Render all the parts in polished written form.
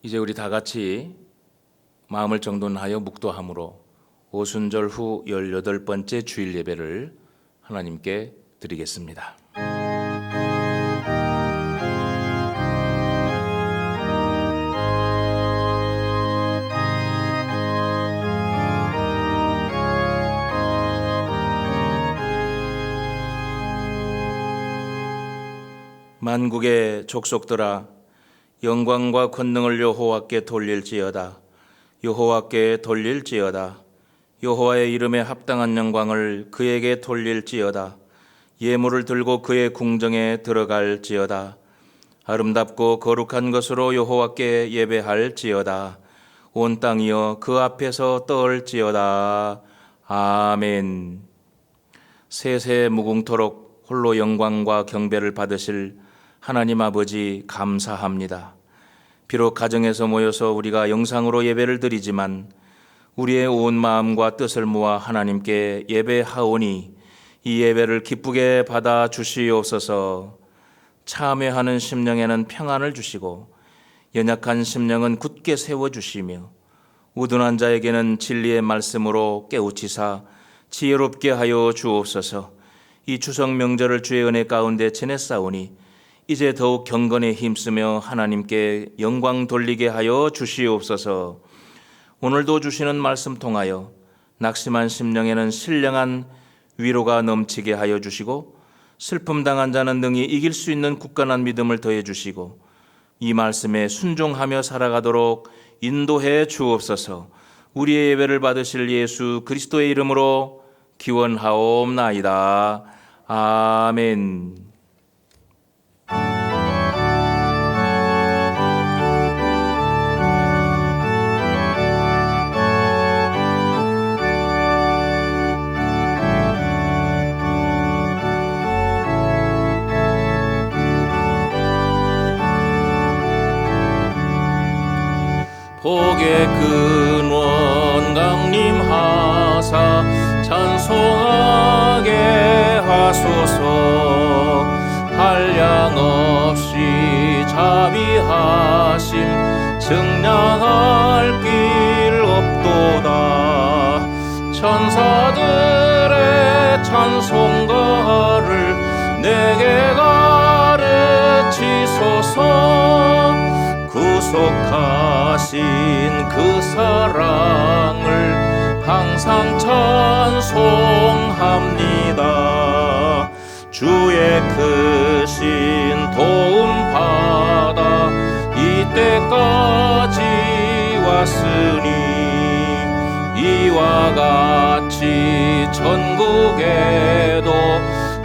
이제 우리 다 같이 마음을 정돈하여 묵도함으로 오순절 후 18번째 주일 예배를 하나님께 드리겠습니다. 만국의 족속들아, 영광과 권능을 여호와께 돌릴지어다. 여호와께 돌릴지어다. 여호와의 이름에 합당한 영광을 그에게 돌릴지어다. 예물을 들고 그의 궁정에 들어갈지어다. 아름답고 거룩한 것으로 여호와께 예배할지어다. 온 땅이여 그 앞에서 떨지어다. 아멘. 세세 무궁토록 홀로 영광과 경배를 받으실 하나님 아버지 감사합니다. 비록 가정에서 모여서 우리가 영상으로 예배를 드리지만 우리의 온 마음과 뜻을 모아 하나님께 예배하오니 이 예배를 기쁘게 받아 주시옵소서. 참회하는 심령에는 평안을 주시고 연약한 심령은 굳게 세워주시며 우둔한 자에게는 진리의 말씀으로 깨우치사 지혜롭게 하여 주옵소서. 이 추석 명절을 주의 은혜 가운데 지냈사오니 이제 더욱 경건에 힘쓰며 하나님께 영광 돌리게 하여 주시옵소서. 오늘도 주시는 말씀 통하여 낙심한 심령에는 신령한 위로가 넘치게 하여 주시고 슬픔 당한 자는 능히 이길 수 있는 굳건한 믿음을 더해 주시고 이 말씀에 순종하며 살아가도록 인도해 주옵소서. 우리의 예배를 받으실 예수 그리스도의 이름으로 기원하옵나이다. 아멘. 복의 근원 강림하사 찬송하게 하소서. 한량없이 자비하심 증량할 길 없도다. 천사들의 찬송가를 내게 가르치소서. 구속하신 그 사랑을 항상 찬송합니다. 주의 크신 도움 받아 이때까지 왔으니 이와 같이 천국에도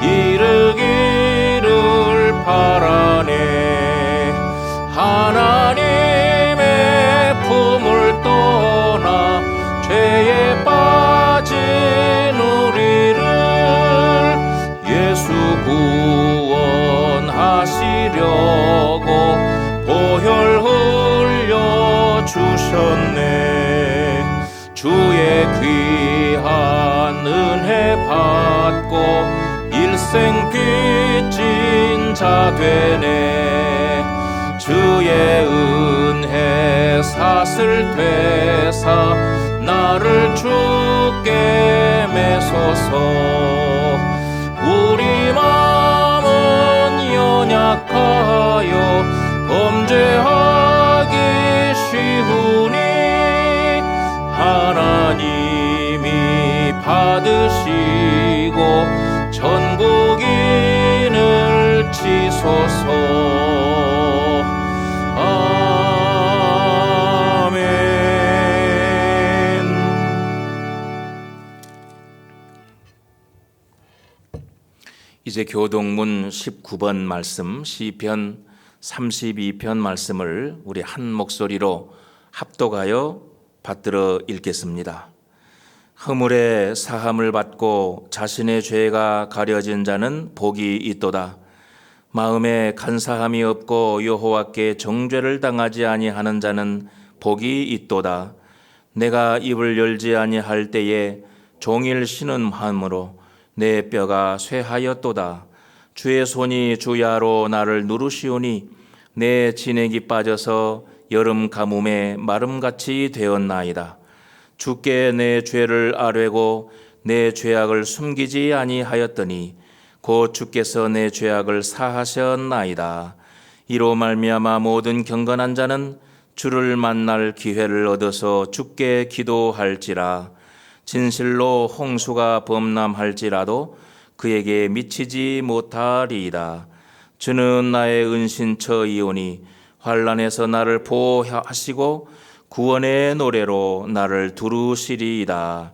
이르기를 바라네. 하나님의 품을 떠나 죄에 빠진 우리를 예수 구원하시려고 보혈 흘려 주셨네. 주의 귀한 은혜 받고 일생 빚진 자 되네. 주의 은혜 사슬 되사 나를 주께 매소서. 우리 마음은 연약하여 범죄하기 쉬우니 하나님이 받으시고 천국인을 치소서. 이제 교동문 19번 말씀 시편 32편 말씀을 우리 한 목소리로 합독하여 받들어 읽겠습니다. 허물의 사함을 받고 자신의 죄가 가려진 자는 복이 있도다. 마음에 간사함이 없고 여호와께 정죄를 당하지 아니하는 자는 복이 있도다. 내가 입을 열지 아니할 때에 종일 신음함으로 내 뼈가 쇠하였도다. 주의 손이 주야로 나를 누르시오니 내 진액이 빠져서 여름 가뭄에 마름같이 되었나이다. 주께 내 죄를 아뢰고 내 죄악을 숨기지 아니하였더니 곧 주께서 내 죄악을 사하셨나이다. 이로 말미암아 모든 경건한 자는 주를 만날 기회를 얻어서 주께 기도할지라. 진실로 홍수가 범람할지라도 그에게 미치지 못하리이다. 주는 나의 은신처이오니 환난에서 나를 보호하시고 구원의 노래로 나를 두루시리이다.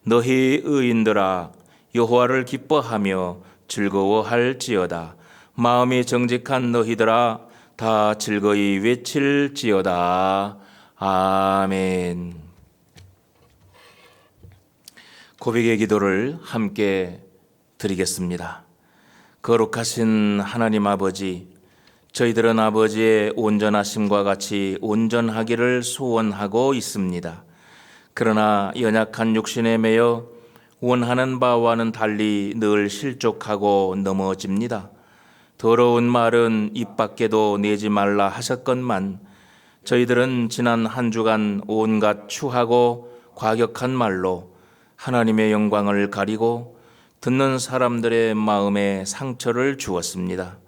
너희 의인들아 여호와를 기뻐하며 즐거워할지어다. 마음이 정직한 너희들아 다 즐거이 외칠지어다. 아멘. 고백의 기도를 함께 드리겠습니다. 거룩하신 하나님 아버지, 저희들은 아버지의 온전하심과 같이 온전하기를 소원하고 있습니다. 그러나 연약한 육신에 매여 원하는 바와는 달리 늘 실족하고 넘어집니다. 더러운 말은 입 밖에도 내지 말라 하셨건만 저희들은 지난 한 주간 온갖 추하고 과격한 말로 하나님의 영광을 가리고 듣는 사람들의 마음에 상처를 주었습니다.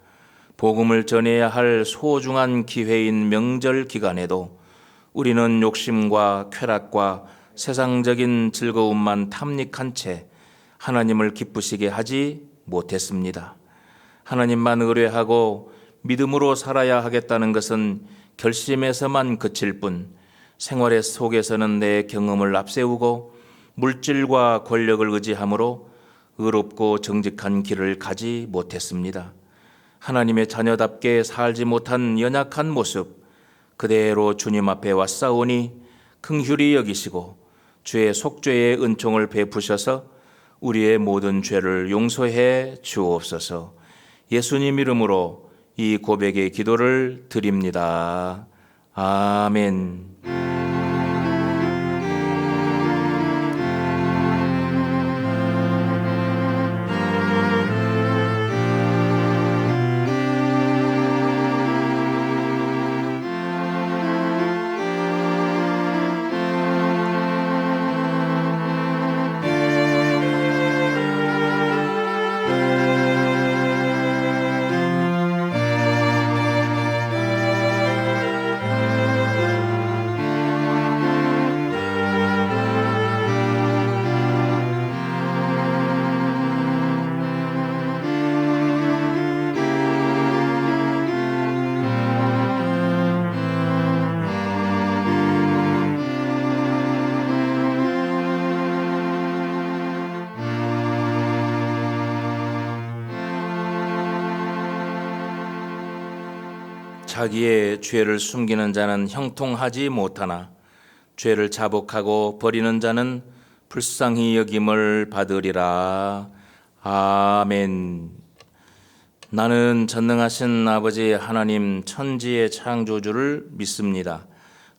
복음을 전해야 할 소중한 기회인 명절 기간에도 우리는 욕심과 쾌락과 세상적인 즐거움만 탐닉한 채 하나님을 기쁘시게 하지 못했습니다. 하나님만 의뢰하고 믿음으로 살아야 하겠다는 것은 결심에서만 그칠 뿐 생활의 속에서는 내 경험을 앞세우고 물질과 권력을 의지함으로 의롭고 정직한 길을 가지 못했습니다. 하나님의 자녀답게 살지 못한 연약한 모습 그대로 주님 앞에 왔사오니 긍휼히 여기시고 주의 속죄의 은총을 베푸셔서 우리의 모든 죄를 용서해 주옵소서. 예수님 이름으로 이 고백의 기도를 드립니다. 아멘. 자기의 죄를 숨기는 자는 형통하지 못하나 죄를 자복하고 버리는 자는 불쌍히 여김을 받으리라. 아멘. 나는 전능하신 아버지 하나님 천지의 창조주를 믿습니다.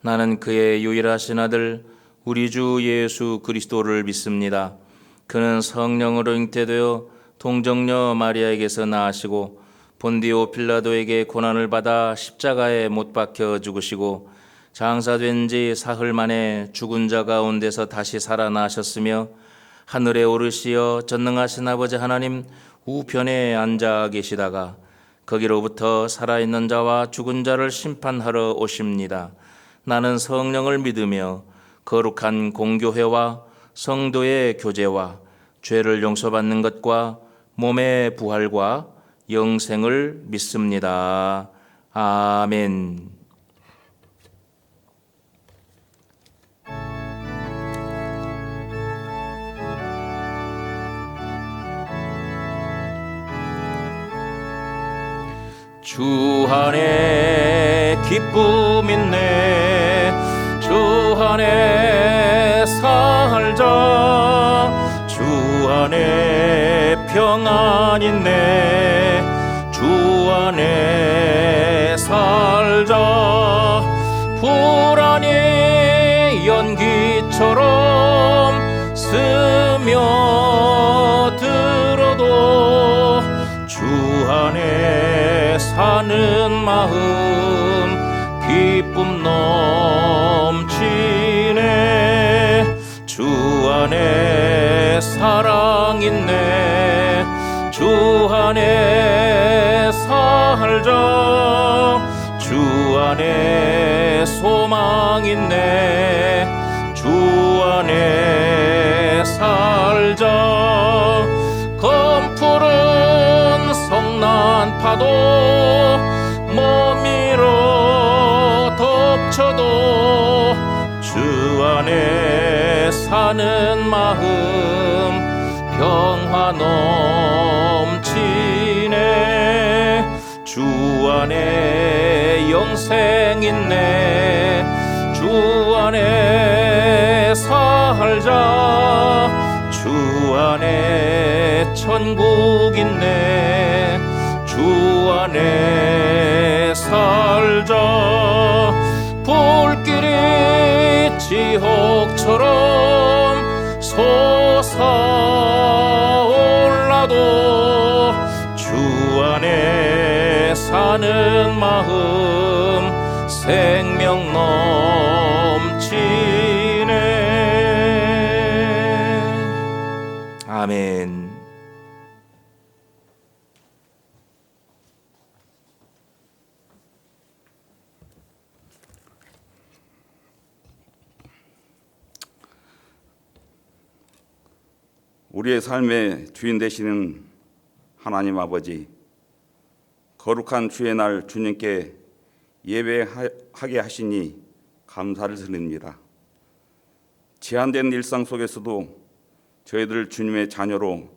나는 그의 유일하신 아들 우리 주 예수 그리스도를 믿습니다. 그는 성령으로 잉태되어 동정녀 마리아에게서 나으시고 본디오 빌라도에게 고난을 받아 십자가에 못 박혀 죽으시고 장사된 지 사흘 만에 죽은 자 가운데서 다시 살아나셨으며 하늘에 오르시어 전능하신 아버지 하나님 우편에 앉아 계시다가 거기로부터 살아있는 자와 죽은 자를 심판하러 오십니다. 나는 성령을 믿으며 거룩한 공교회와 성도의 교제와 죄를 용서받는 것과 몸의 부활과 영생을 믿습니다. 아멘. 주 안에 기쁨 있네 주 안에 살자 주 안에 평안 있네 주 안에 살자 불안이 연기처럼 스며들어도 주 안에 사는 마음 기쁨 사랑 있네. 주 안에 살자. 주 안에 소망 있네. 주 안에 살자. 검푸른 성난 파도 머밀어 덮쳐도 주 안에 사는 마음 평화 넘치네. 주 안에 영생 있네. 주 안에 살자. 주 안에 천국 있네. 주 안에 살자. 불길이 지옥처럼 솟아올라도 주 안에 사는 마음 생명 넘치네. 아멘. 우리의 삶의 주인 되시는 하나님 아버지, 거룩한 주의 날 주님께 예배하게 하시니 감사를 드립니다. 제한된 일상 속에서도 저희들 주님의 자녀로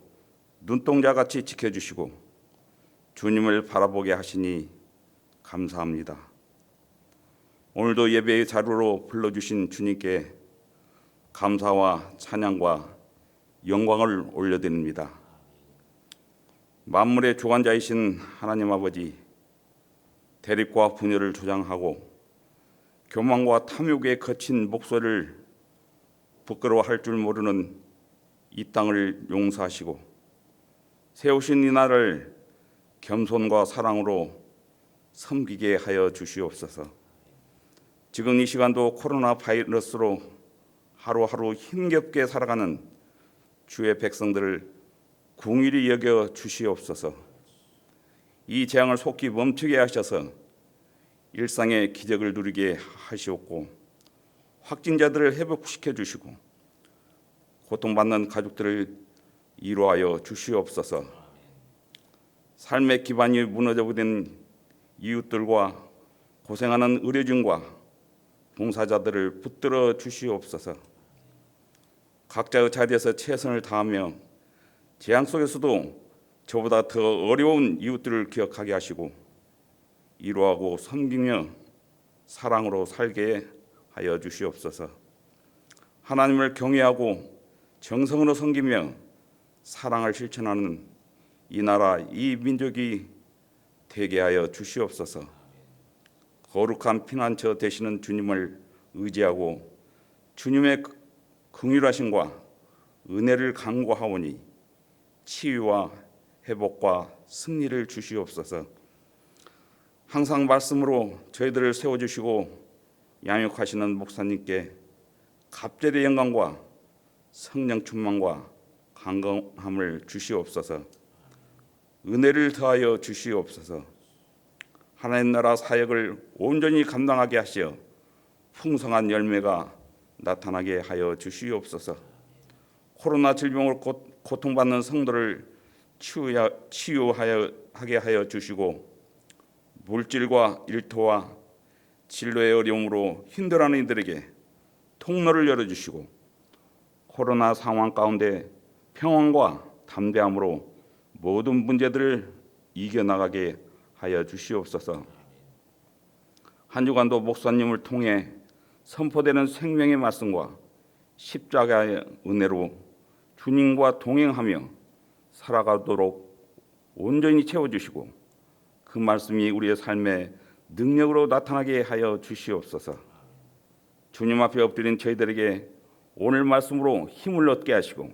눈동자같이 지켜주시고 주님을 바라보게 하시니 감사합니다. 오늘도 예배의 자료로 불러주신 주님께 감사와 찬양과 영광을 올려드립니다. 만물의 주관자이신 하나님 아버지, 대립과 분열을 조장하고 교만과 탐욕에 거친 목소리를 부끄러워할 줄 모르는 이 땅을 용서하시고 세우신 이 나라를 겸손과 사랑으로 섬기게 하여 주시옵소서. 지금 이 시간도 코로나 바이러스로 하루하루 힘겹게 살아가는 주의 백성들을 긍휼히 여겨 주시옵소서. 이 재앙을 속히 멈추게 하셔서 일상의 기적을 누리게 하시옵고 확진자들을 회복시켜 주시고 고통받는 가족들을 위로하여 주시옵소서. 삶의 기반이 무너져 버린 이웃들과 고생하는 의료진과 봉사자들을 붙들어 주시옵소서. 각자의 자리에서 최선을 다하며 재앙 속에서도 저보다 더 어려운 이웃들을 기억하게 하시고 위로하고 섬기며 사랑으로 살게 하여 주시옵소서. 하나님을 경외하고 정성으로 섬기며 사랑을 실천하는 이 나라, 이 민족이 되게 하여 주시옵소서. 거룩한 피난처 되시는 주님을 의지하고 주님의 긍휼하심과 은혜를 간구하오니 치유와 회복과 승리를 주시옵소서. 항상 말씀으로 저희들을 세워주시고 양육하시는 목사님께 갑절의 영광과 성령 충만과 강건함을 주시옵소서. 은혜를 더하여 주시옵소서. 하나님 나라 사역을 온전히 감당하게 하시어 풍성한 열매가 나타나게 하여 주시옵소서. 코로나 질병으로 고통받는 성도를 치유하게 하여 주시고 물질과 일터와 진로의 어려움으로 힘들어하는 이들에게 통로를 열어주시고 코로나 상황 가운데 평안과 담대함으로 모든 문제들을 이겨나가게 하여 주시옵소서. 한 주간도 목사님을 통해 선포되는 생명의 말씀과 십자가의 은혜로 주님과 동행하며 살아가도록 온전히 채워주시고 그 말씀이 우리의 삶에 능력으로 나타나게 하여 주시옵소서. 주님 앞에 엎드린 저희들에게 오늘 말씀으로 힘을 얻게 하시고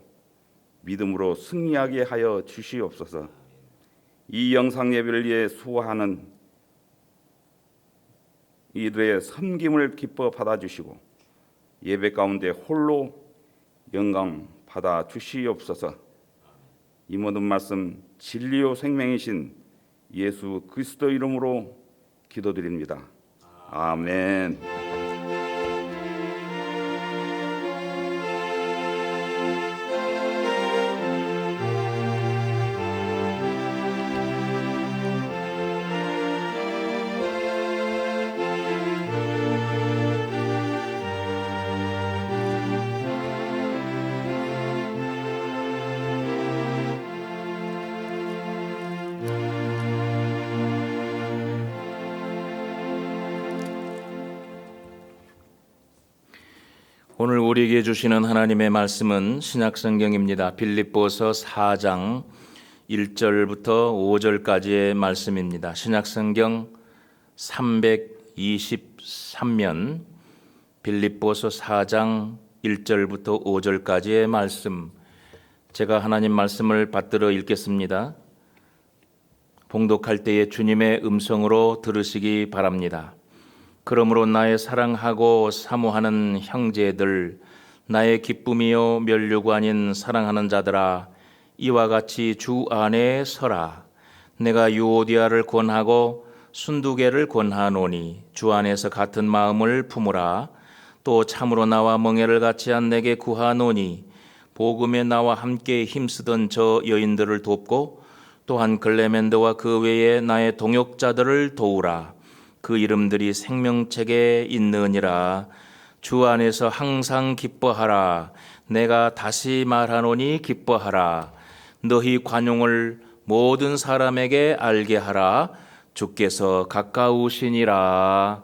믿음으로 승리하게 하여 주시옵소서. 이 영상 예배를 위해 수고하는 이들의 섬김을 기뻐 받아주시고 예배 가운데 홀로 영광 받아 주시옵소서. 이 모든 말씀 진리요 생명이신 예수 그리스도 이름으로 기도드립니다. 아멘. 오늘 우리에게 주시는 하나님의 말씀은 신약성경입니다. 빌립보서 4장 1절부터 5절까지의 말씀입니다. 신약성경 323면 빌립보서 4장 1절부터 5절까지의 말씀, 제가 하나님 말씀을 받들어 읽겠습니다. 봉독할 때에 주님의 음성으로 들으시기 바랍니다. 그러므로 나의 사랑하고 사모하는 형제들, 나의 기쁨이요 면류가 아닌 사랑하는 자들아, 이와 같이 주 안에 서라. 내가 유오디아를 권하고 순두개를 권하노니 주 안에서 같은 마음을 품으라. 또 참으로 나와 멍에를 같이 한 내게 구하노니 복음에 나와 함께 힘쓰던 저 여인들을 돕고 또한 글레멘드와 그 외에 나의 동역자들을 도우라. 그 이름들이 생명책에 있느니라. 주 안에서 항상 기뻐하라. 내가 다시 말하노니 기뻐하라. 너희 관용을 모든 사람에게 알게 하라. 주께서 가까우시니라.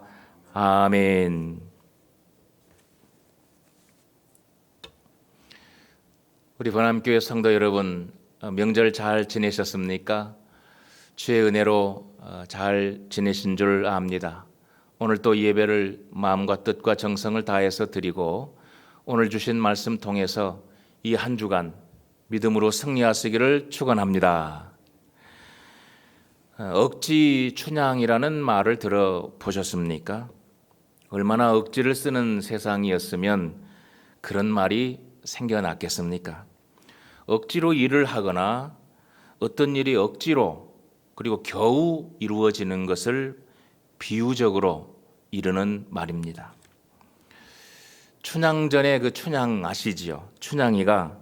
아멘. 우리 번암교회 성도 여러분, 명절 잘 지내셨습니까? 주의 은혜로 잘 지내신 줄 압니다. 오늘 또 예배를 마음과 뜻과 정성을 다해서 드리고 오늘 주신 말씀 통해서 이 한 주간 믿음으로 승리하시기를 축원합니다. 억지 춘향이라는 말을 들어보셨습니까? 얼마나 억지를 쓰는 세상이었으면 그런 말이 생겨났겠습니까? 억지로 일을 하거나 어떤 일이 억지로 그리고 겨우 이루어지는 것을 비유적으로 이르는 말입니다. 춘향전의 그 춘향 아시지요? 춘향이가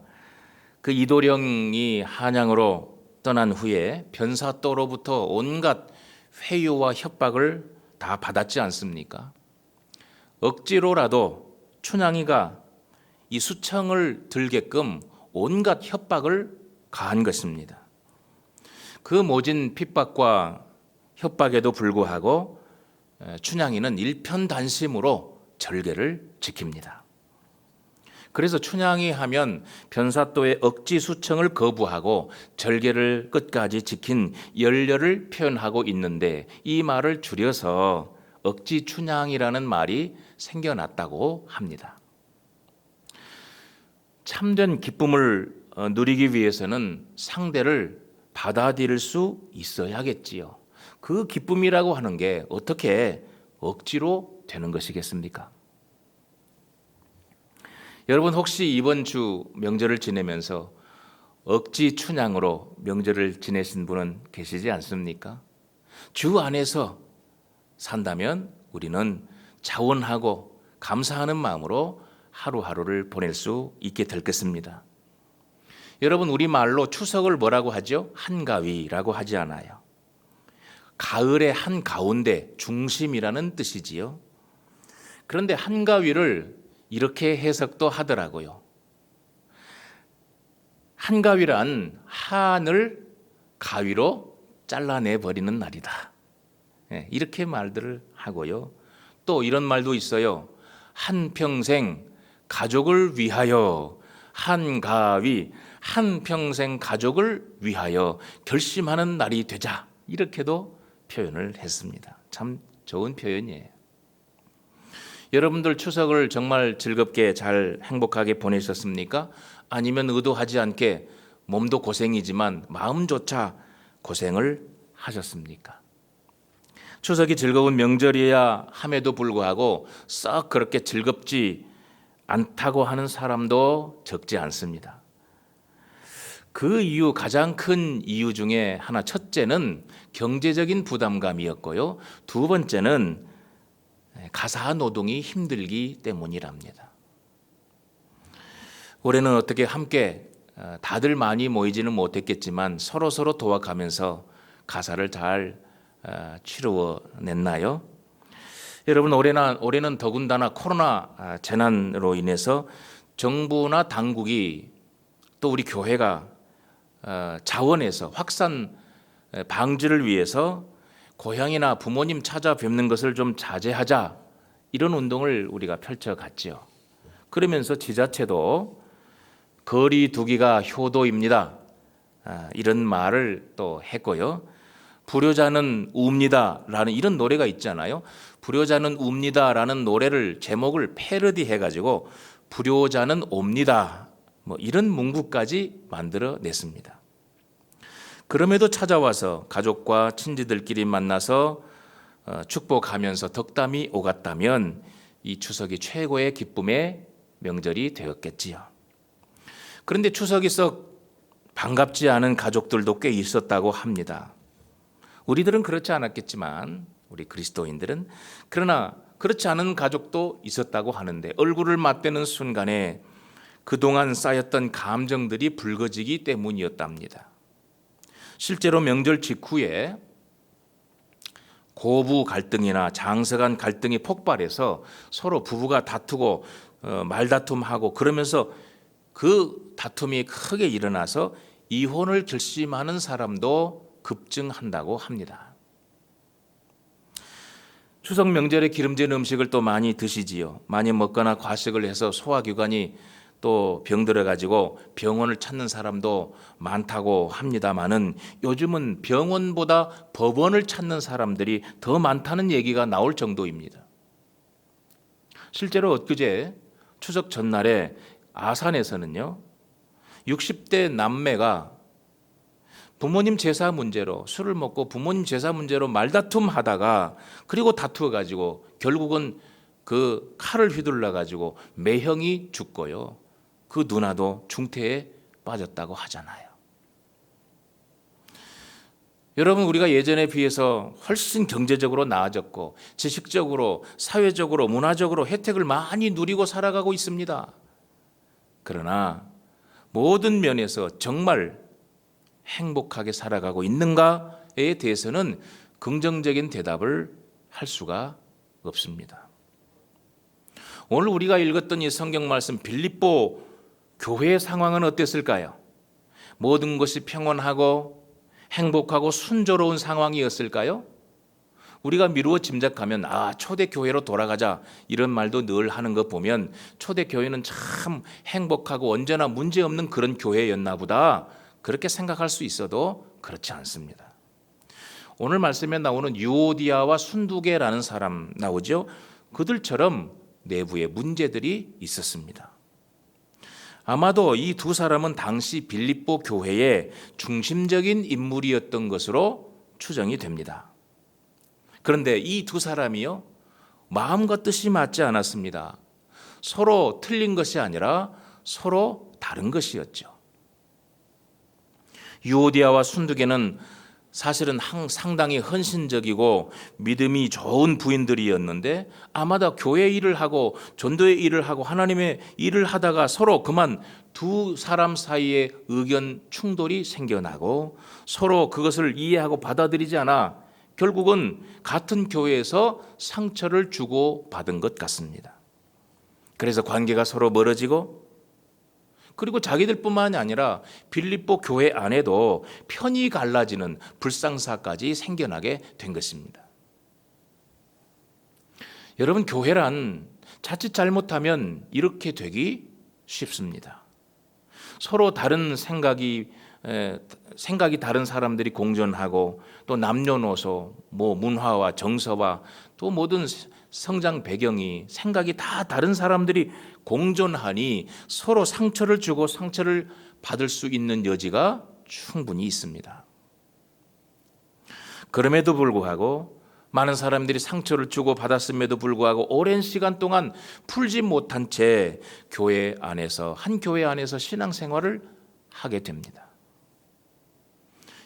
그 이도령이 한양으로 떠난 후에 변사또로부터 온갖 회유와 협박을 다 받았지 않습니까? 억지로라도 춘향이가 이 수청을 들게끔 온갖 협박을 가한 것입니다. 그 모진 핍박과 협박에도 불구하고 춘향이는 일편단심으로 절개를 지킵니다. 그래서 춘향이 하면 변사또의 억지 수청을 거부하고 절개를 끝까지 지킨 열렬을 표현하고 있는데 이 말을 줄여서 억지 춘향이라는 말이 생겨났다고 합니다. 참된 기쁨을 누리기 위해서는 상대를 받아들일 수 있어야겠지요. 그 기쁨이라고 하는 게 어떻게 억지로 되는 것이겠습니까? 여러분 혹시 이번 주 명절을 지내면서 억지 춘향으로 명절을 지내신 분은 계시지 않습니까? 주 안에서 산다면 우리는 자원하고 감사하는 마음으로 하루하루를 보낼 수 있게 될 것입니다. 여러분 우리말로 추석을 뭐라고 하죠? 한가위라고 하지 않아요. 가을의 한가운데 중심이라는 뜻이지요. 그런데 한가위를 이렇게 해석도 하더라고요. 한가위란 한을 가위로 잘라내버리는 날이다. 이렇게 말들을 하고요. 또 이런 말도 있어요. 한평생 가족을 위하여 한가위, 한평생 가족을 위하여 결심하는 날이 되자, 이렇게도 표현을 했습니다. 참 좋은 표현이에요. 여러분들 추석을 정말 즐겁게 잘 행복하게 보내셨습니까? 아니면 의도하지 않게 몸도 고생이지만 마음조차 고생을 하셨습니까? 추석이 즐거운 명절이야 함에도 불구하고 썩 그렇게 즐겁지 않다고 하는 사람도 적지 않습니다. 그 이유, 가장 큰 이유 중에 하나, 첫째는 경제적인 부담감이었고요. 두 번째는 가사 노동이 힘들기 때문이랍니다. 올해는 어떻게 함께 다들 많이 모이지는 못했겠지만 서로 도와가면서 가사를 잘 치루어냈나요? 여러분, 올해는 더군다나 코로나 재난으로 인해서 정부나 당국이 또 우리 교회가 자원해서 확산 방지를 위해서 고향이나 부모님 찾아뵙는 것을 좀 자제하자, 이런 운동을 우리가 펼쳐갔지요. 그러면서 지자체도 거리 두기가 효도입니다, 이런 말을 또 했고요. 불효자는 웁니다라는 이런 노래가 있잖아요. 불효자는 웁니다라는 노래를 제목을 패러디해가지고 불효자는 옵니다, 이런 문구까지 만들어냈습니다. 그럼에도 찾아와서 가족과 친지들끼리 만나서 축복하면서 덕담이 오갔다면 이 추석이 최고의 기쁨의 명절이 되었겠지요. 그런데 추석이 썩 반갑지 않은 가족들도 꽤 있었다고 합니다. 우리들은 그렇지 않았겠지만, 우리 그리스도인들은, 그러나 그렇지 않은 가족도 있었다고 하는데, 얼굴을 맞대는 순간에 그동안 쌓였던 감정들이 붉어지기 때문이었답니다. 실제로 명절 직후에 고부 갈등이나 장서 간 갈등이 폭발해서 서로 부부가 다투고 말다툼하고, 그러면서 그 다툼이 크게 일어나서 이혼을 결심하는 사람도 급증한다고 합니다. 추석 명절에 기름진 음식을 또 많이 드시지요. 많이 먹거나 과식을 해서 소화기관이 또 병들어가지고 병원을 찾는 사람도 많다고 합니다만은, 요즘은 병원보다 법원을 찾는 사람들이 더 많다는 얘기가 나올 정도입니다. 실제로 엊그제 추석 전날에 아산에서는요, 60대 남매가 부모님 제사 문제로 술을 먹고 부모님 제사 문제로 말다툼 하다가, 그리고 다투어 가지고 결국은 그 칼을 휘둘러 가지고 매형이 죽고요, 그 누나도 중태에 빠졌다고 하잖아요. 여러분, 우리가 예전에 비해서 훨씬 경제적으로 나아졌고 지식적으로, 사회적으로, 문화적으로 혜택을 많이 누리고 살아가고 있습니다. 그러나 모든 면에서 정말 행복하게 살아가고 있는가에 대해서는 긍정적인 대답을 할 수가 없습니다. 오늘 우리가 읽었던 이 성경 말씀, 빌립보 교회의 상황은 어땠을까요? 모든 것이 평온하고 행복하고 순조로운 상황이었을까요? 우리가 미루어 짐작하면 초대교회로 돌아가자, 이런 말도 늘 하는 거 보면 초대교회는 참 행복하고 언제나 문제없는 그런 교회였나 보다, 그렇게 생각할 수 있어도 그렇지 않습니다. 오늘 말씀에 나오는 유오디아와 순두계라는 사람 나오죠. 그들처럼 내부에 문제들이 있었습니다. 아마도 이 두 사람은 당시 빌립보 교회의 중심적인 인물이었던 것으로 추정이 됩니다. 그런데 이 두 사람이요, 마음과 뜻이 맞지 않았습니다. 서로 틀린 것이 아니라 서로 다른 것이었죠. 유오디아와 순두계는 사실은 상당히 헌신적이고 믿음이 좋은 부인들이었는데, 아마도 교회 일을 하고 전도의 일을 하고 하나님의 일을 하다가 서로 그만 두 사람 사이에 의견 충돌이 생겨나고 서로 그것을 이해하고 받아들이지 않아 결국은 같은 교회에서 상처를 주고 받은 것 같습니다. 그래서 관계가 서로 멀어지고, 그리고 자기들뿐만이 아니라 빌립보 교회 안에도 편이 갈라지는 불상사까지 생겨나게 된 것입니다. 여러분, 교회란 자칫 잘못하면 이렇게 되기 쉽습니다. 서로 다른 생각이 다른 사람들이 공존하고, 또 남녀노소, 문화와 정서와 또 모든 성장 배경이, 생각이 다 다른 사람들이 공존하니 서로 상처를 주고 상처를 받을 수 있는 여지가 충분히 있습니다. 그럼에도 불구하고, 많은 사람들이 상처를 주고 받았음에도 불구하고 오랜 시간 동안 풀지 못한 채 한 교회 안에서 신앙생활을 하게 됩니다.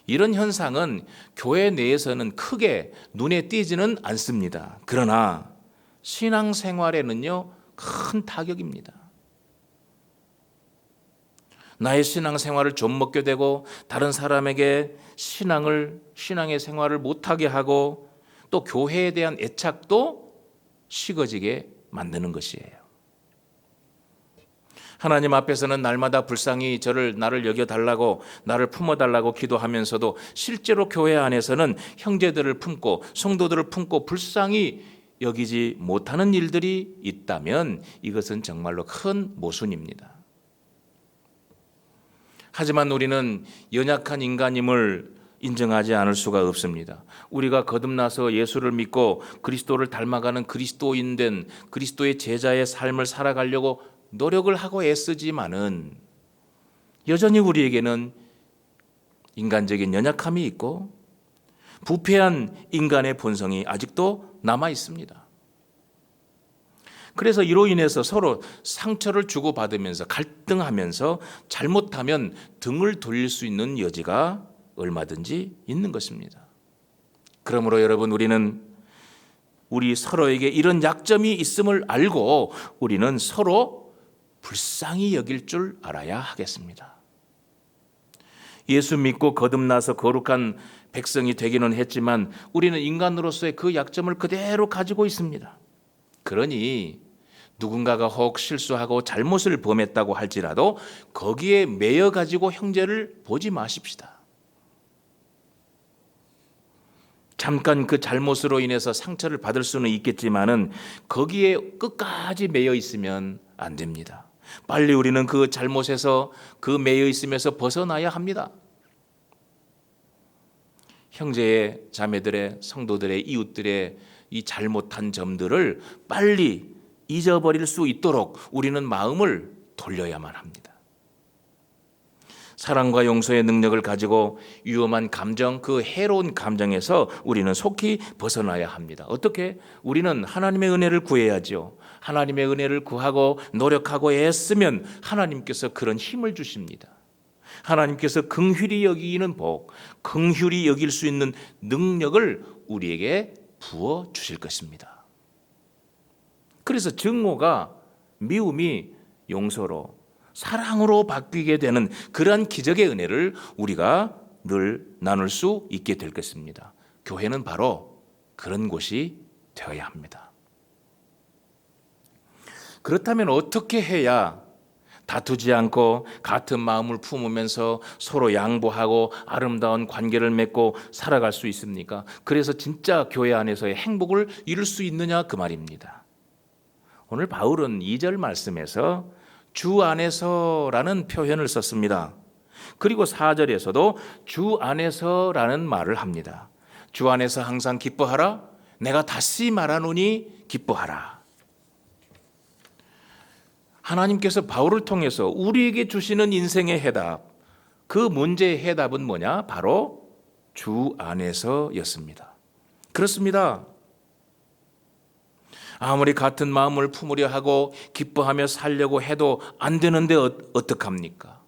이런 현상은 교회 내에서는 크게 눈에 띄지는 않습니다. 그러나 신앙생활에는요, 큰 타격입니다. 나의 신앙생활을 좀 먹게 되고 다른 사람에게 신앙의 생활을 못하게 하고 또 교회에 대한 애착도 식어지게 만드는 것이에요. 하나님 앞에서는 날마다 불쌍히 나를 여겨달라고, 나를 품어달라고 기도하면서도 실제로 교회 안에서는 형제들을 품고 성도들을 품고 불쌍히 여기지 못하는 일들이 있다면 이것은 정말로 큰 모순입니다. 하지만 우리는 연약한 인간임을 인정하지 않을 수가 없습니다. 우리가 거듭나서 예수를 믿고 그리스도를 닮아가는 그리스도인 된 그리스도의 제자의 삶을 살아가려고 노력을 하고 애쓰지만은 여전히 우리에게는 인간적인 연약함이 있고 부패한 인간의 본성이 아직도 남아 있습니다. 그래서 이로 인해서 서로 상처를 주고받으면서 갈등하면서 잘못하면 등을 돌릴 수 있는 여지가 얼마든지 있는 것입니다. 그러므로 여러분, 우리 서로에게 이런 약점이 있음을 알고 우리는 서로 불쌍히 여길 줄 알아야 하겠습니다. 예수 믿고 거듭나서 거룩한 백성이 되기는 했지만 우리는 인간으로서의 그 약점을 그대로 가지고 있습니다. 그러니 누군가가 혹 실수하고 잘못을 범했다고 할지라도 거기에 매여 가지고 형제를 보지 마십시다. 잠깐 그 잘못으로 인해서 상처를 받을 수는 있겠지만은 거기에 끝까지 매여 있으면 안 됩니다. 빨리 우리는 그 잘못에서, 그 매여 있음에서 벗어나야 합니다. 형제의, 자매들의, 성도들의, 이웃들의 이 잘못한 점들을 빨리 잊어버릴 수 있도록 우리는 마음을 돌려야만 합니다. 사랑과 용서의 능력을 가지고 위험한 감정, 그 해로운 감정에서 우리는 속히 벗어나야 합니다. 어떻게? 우리는 하나님의 은혜를 구해야죠. 하나님의 은혜를 구하고 노력하고 애쓰면 하나님께서 그런 힘을 주십니다. 하나님께서 긍휼히 여기는 복, 긍휼히 여길 수 있는 능력을 우리에게 부어 주실 것입니다. 그래서 증오가, 미움이 용서로, 사랑으로 바뀌게 되는 그러한 기적의 은혜를 우리가 늘 나눌 수 있게 될 것입니다. 교회는 바로 그런 곳이 되어야 합니다. 그렇다면 어떻게 해야 다투지 않고 같은 마음을 품으면서 서로 양보하고 아름다운 관계를 맺고 살아갈 수 있습니까? 그래서 진짜 교회 안에서의 행복을 이룰 수 있느냐, 그 말입니다. 오늘 바울은 2절 말씀에서 주 안에서라는 표현을 썼습니다. 그리고 4절에서도 주 안에서라는 말을 합니다. 주 안에서 항상 기뻐하라. 내가 다시 말하노니 기뻐하라. 하나님께서 바울을 통해서 우리에게 주시는 인생의 해답, 그 문제의 해답은 뭐냐? 바로 주 안에서였습니다. 그렇습니다. 아무리 같은 마음을 품으려 하고 기뻐하며 살려고 해도 안 되는데 어떡합니까?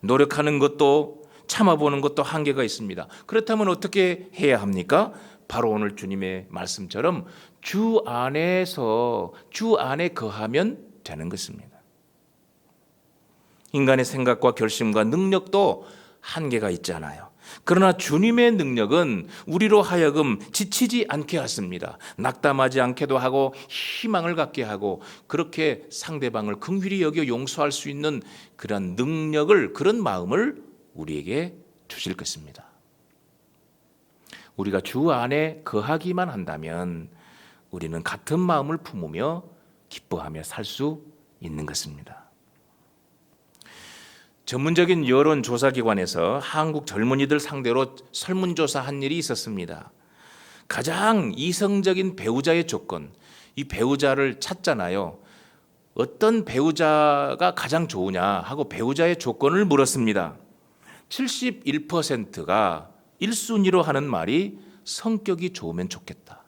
노력하는 것도, 참아보는 것도 한계가 있습니다. 그렇다면 어떻게 해야 합니까? 바로 오늘 주님의 말씀처럼 주 안에서, 주 안에 거하면 되는 것입니다. 인간의 생각과 결심과 능력도 한계가 있잖아요. 그러나 주님의 능력은 우리로 하여금 지치지 않게 하십니다. 낙담하지 않게도 하고 희망을 갖게 하고 그렇게 상대방을 긍휼히 여겨 용서할 수 있는 그런 능력을, 그런 마음을 우리에게 주실 것입니다. 우리가 주 안에 거하기만 한다면 우리는 같은 마음을 품으며 기뻐하며 살 수 있는 것입니다. 전문적인 여론조사기관에서 한국 젊은이들 상대로 설문조사한 일이 있었습니다. 가장 이성적인 배우자의 조건, 이 배우자를 찾잖아요. 어떤 배우자가 가장 좋으냐 하고 배우자의 조건을 물었습니다. 71%가 1순위로 하는 말이 성격이 좋으면 좋겠다.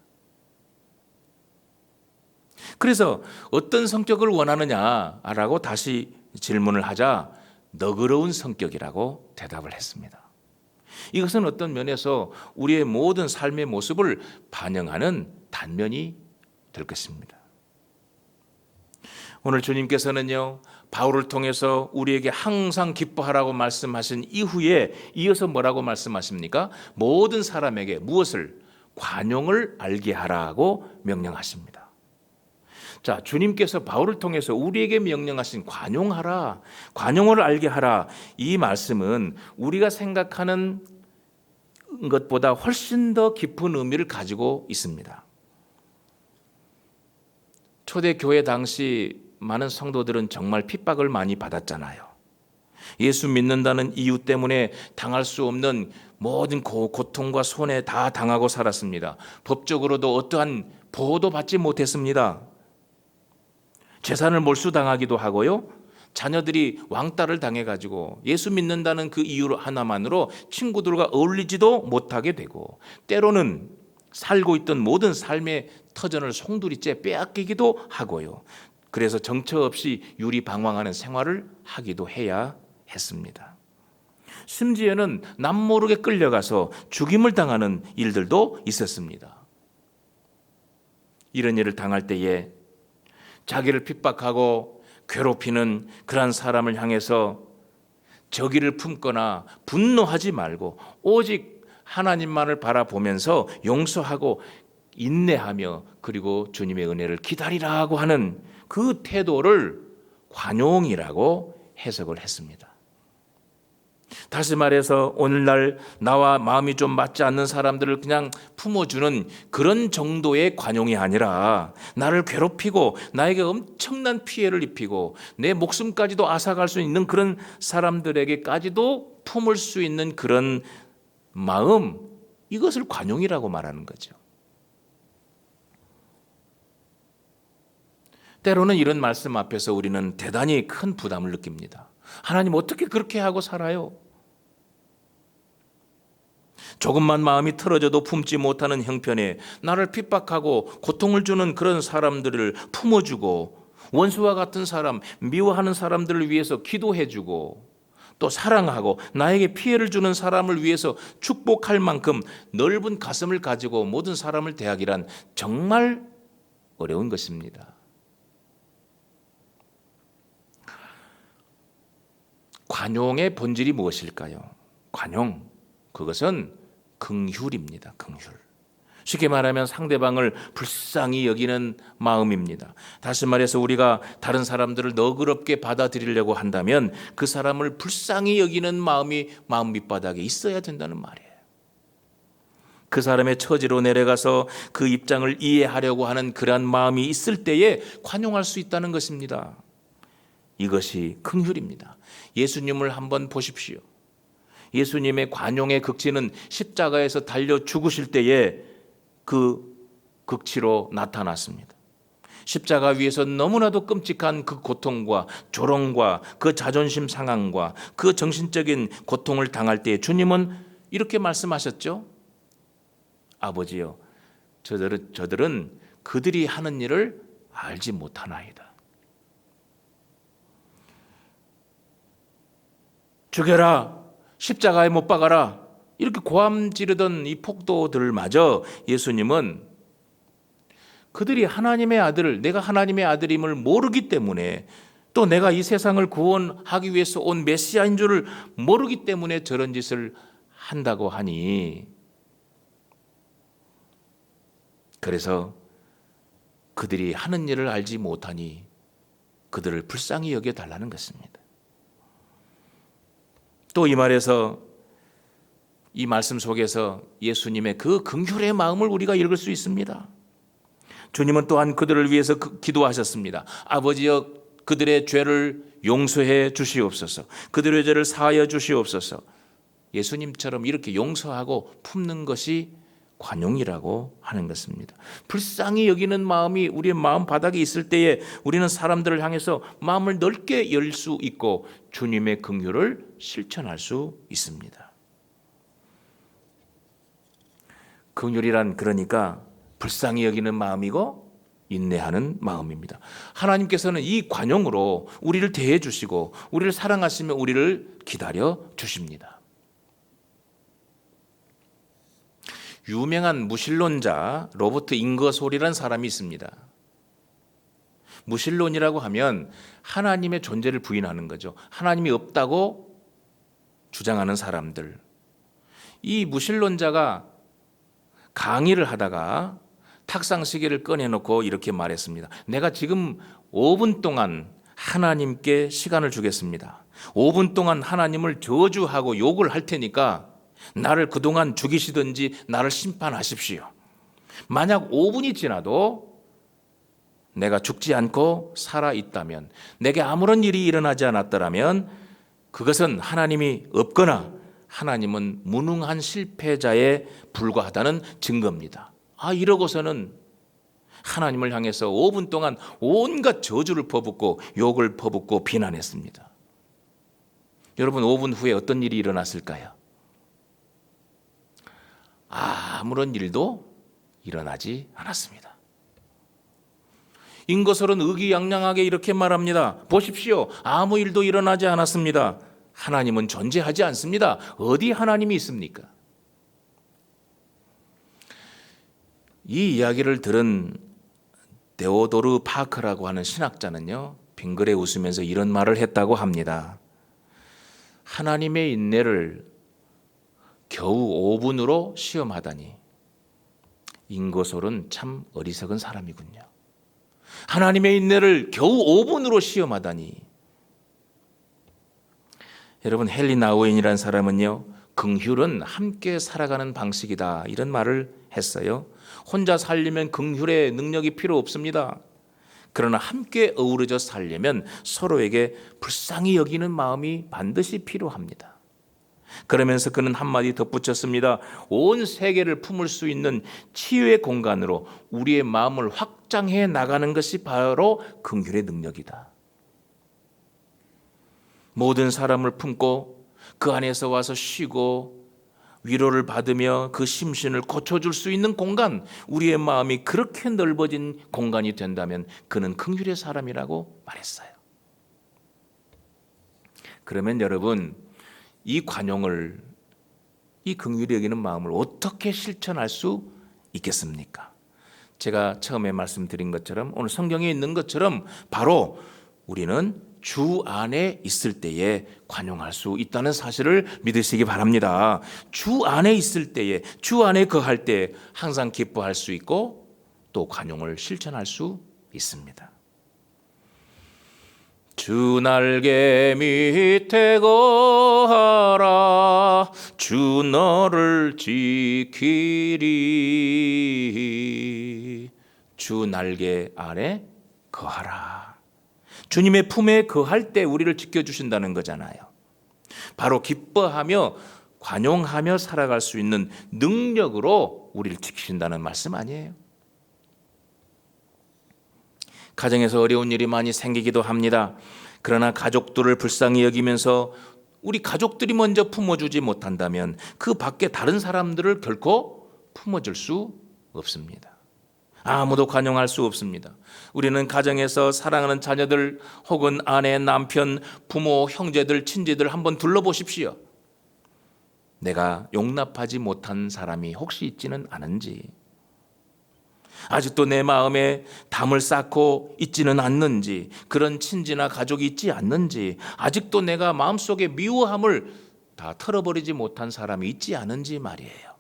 그래서 어떤 성격을 원하느냐라고 다시 질문을 하자 너그러운 성격이라고 대답을 했습니다. 이것은 어떤 면에서 우리의 모든 삶의 모습을 반영하는 단면이 될 것입니다. 오늘 주님께서는요, 바울을 통해서 우리에게 항상 기뻐하라고 말씀하신 이후에 이어서 뭐라고 말씀하십니까? 모든 사람에게 무엇을? 관용을 알게 하라고 명령하십니다. 자, 주님께서 바울을 통해서 우리에게 명령하신 관용하라, 관용을 알게 하라, 이 말씀은 우리가 생각하는 것보다 훨씬 더 깊은 의미를 가지고 있습니다. 초대교회 당시 많은 성도들은 정말 핍박을 많이 받았잖아요. 예수 믿는다는 이유 때문에 당할 수 없는 모든 고통과 손해 다 당하고 살았습니다. 법적으로도 어떠한 보호도 받지 못했습니다. 재산을 몰수당하기도 하고요. 자녀들이 왕따를 당해가지고 예수 믿는다는 그 이유 하나만으로 친구들과 어울리지도 못하게 되고, 때로는 살고 있던 모든 삶의 터전을 송두리째 빼앗기기도 하고요. 그래서 정처 없이 유리방황하는 생활을 하기도 해야 했습니다. 심지어는 남모르게 끌려가서 죽임을 당하는 일들도 있었습니다. 이런 일을 당할 때에 자기를 핍박하고 괴롭히는 그런 사람을 향해서 저기를 품거나 분노하지 말고 오직 하나님만을 바라보면서 용서하고 인내하며 그리고 주님의 은혜를 기다리라고 하는 그 태도를 관용이라고 해석을 했습니다. 다시 말해서 오늘날 나와 마음이 좀 맞지 않는 사람들을 그냥 품어주는 그런 정도의 관용이 아니라, 나를 괴롭히고 나에게 엄청난 피해를 입히고 내 목숨까지도 앗아갈 수 있는 그런 사람들에게까지도 품을 수 있는 그런 마음, 이것을 관용이라고 말하는 거죠. 때로는 이런 말씀 앞에서 우리는 대단히 큰 부담을 느낍니다. 하나님, 어떻게 그렇게 하고 살아요? 조금만 마음이 틀어져도 품지 못하는 형편에 나를 핍박하고 고통을 주는 그런 사람들을 품어주고, 원수와 같은 사람, 미워하는 사람들을 위해서 기도해주고, 또 사랑하고 나에게 피해를 주는 사람을 위해서 축복할 만큼 넓은 가슴을 가지고 모든 사람을 대하기란 정말 어려운 것입니다. 관용의 본질이 무엇일까요? 관용, 그것은 긍휼입니다. 긍휼. 쉽게 말하면 상대방을 불쌍히 여기는 마음입니다. 다시 말해서 우리가 다른 사람들을 너그럽게 받아들이려고 한다면 그 사람을 불쌍히 여기는 마음이 마음 밑바닥에 있어야 된다는 말이에요. 그 사람의 처지로 내려가서 그 입장을 이해하려고 하는 그러한 마음이 있을 때에 관용할 수 있다는 것입니다. 이것이 긍휼입니다. 예수님을 한번 보십시오. 예수님의 관용의 극치는 십자가에서 달려 죽으실 때에 그 극치로 나타났습니다. 십자가 위에서 너무나도 끔찍한 그 고통과 조롱과 그 자존심 상함과 그 정신적인 고통을 당할 때 주님은 이렇게 말씀하셨죠. 아버지여, 저들은 그들이 하는 일을 알지 못하나이다. 죽여라, 십자가에 못 박아라, 이렇게 고함 지르던 이 폭도들마저 예수님은 그들이 하나님의 아들을, 내가 하나님의 아들임을 모르기 때문에, 또 내가 이 세상을 구원하기 위해서 온 메시아인 줄을 모르기 때문에 저런 짓을 한다고 하니, 그래서 그들이 하는 일을 알지 못하니 그들을 불쌍히 여겨달라는 것입니다. 또 이 말에서, 이 말씀 속에서 예수님의 그 긍휼의 마음을 우리가 읽을 수 있습니다. 주님은 또한 그들을 위해서 기도하셨습니다. 아버지여, 그들의 죄를 용서해 주시옵소서. 그들의 죄를 사하여 주시옵소서. 예수님처럼 이렇게 용서하고 품는 것이 관용이라고 하는 것입니다. 불쌍히 여기는 마음이 우리의 마음 바닥에 있을 때에 우리는 사람들을 향해서 마음을 넓게 열 수 있고 주님의 긍휼을 실천할 수 있습니다. 긍휼이란 그러니까 불쌍히 여기는 마음이고 인내하는 마음입니다. 하나님께서는 이 관용으로 우리를 대해 주시고 우리를 사랑하시며 우리를 기다려 주십니다. 유명한 무신론자 로버트 잉거솔이라는 사람이 있습니다. 무신론이라고 하면 하나님의 존재를 부인하는 거죠. 하나님이 없다고 주장하는 사람들. 이 무신론자가 강의를 하다가 탁상 시계를 꺼내놓고 이렇게 말했습니다. 내가 지금 5분 동안 하나님께 시간을 주겠습니다. 5분 동안 하나님을 저주하고 욕을 할 테니까 나를 그동안 죽이시든지 나를 심판하십시오. 만약 5분이 지나도 내가 죽지 않고 살아있다면, 내게 아무런 일이 일어나지 않았더라면 그것은 하나님이 없거나 하나님은 무능한 실패자에 불과하다는 증거입니다. 이러고서는 하나님을 향해서 5분 동안 온갖 저주를 퍼붓고 욕을 퍼붓고 비난했습니다. 여러분, 5분 후에 어떤 일이 일어났을까요? 아무런 일도 일어나지 않았습니다. 잉거솔은 의기양양하게 이렇게 말합니다. 보십시오. 아무 일도 일어나지 않았습니다. 하나님은 존재하지 않습니다. 어디 하나님이 있습니까? 이 이야기를 들은 데오도르 파크라고 하는 신학자는요, 빙그레 웃으면서 이런 말을 했다고 합니다. 하나님의 인내를 겨우 5분으로 시험하다니 잉거솔은 참 어리석은 사람이군요. 하나님의 인내를 겨우 5분으로 시험하다니. 여러분, 헨리 나우엔이라는 사람은요, 긍휼은 함께 살아가는 방식이다, 이런 말을 했어요. 혼자 살려면 긍휼의 능력이 필요 없습니다. 그러나 함께 어우러져 살려면 서로에게 불쌍히 여기는 마음이 반드시 필요합니다. 그러면서 그는 한마디 덧붙였습니다. 온 세계를 품을 수 있는 치유의 공간으로 우리의 마음을 확장해 나가는 것이 바로 긍휼의 능력이다. 모든 사람을 품고 그 안에서 와서 쉬고 위로를 받으며 그 심신을 고쳐줄 수 있는 공간, 우리의 마음이 그렇게 넓어진 공간이 된다면 그는 긍휼의 사람이라고 말했어요. 그러면 여러분, 이 관용을, 이 긍휼히 여기는 마음을 어떻게 실천할 수 있겠습니까? 제가 처음에 말씀드린 것처럼, 오늘 성경에 있는 것처럼 바로 우리는 주 안에 있을 때에 관용할 수 있다는 사실을 믿으시기 바랍니다. 주 안에 있을 때에, 주 안에 거할 때 항상 기뻐할 수 있고 또 관용을 실천할 수 있습니다. 주 날개 밑에 거하라, 주 너를 지키리. 주 날개 아래 거하라. 주님의 품에 거할 때 우리를 지켜주신다는 거잖아요. 바로 기뻐하며 관용하며 살아갈 수 있는 능력으로 우리를 지키신다는 말씀 아니에요? 가정에서 어려운 일이 많이 생기기도 합니다. 그러나 가족들을 불쌍히 여기면서 우리 가족들이 먼저 품어주지 못한다면 그 밖에 다른 사람들을 결코 품어줄 수 없습니다. 아무도 관용할 수 없습니다. 우리는 가정에서 사랑하는 자녀들 혹은 아내, 남편, 부모, 형제들, 친지들 한번 둘러보십시오. 내가 용납하지 못한 사람이 혹시 있지는 않은지, 아직도 내 마음에 담을 쌓고 있지는 않는지, 그런 친지나 가족이 있지 않는지, 아직도 내가 마음속에 미워함을 다 털어버리지 못한 사람이 있지 않은지 말이에요.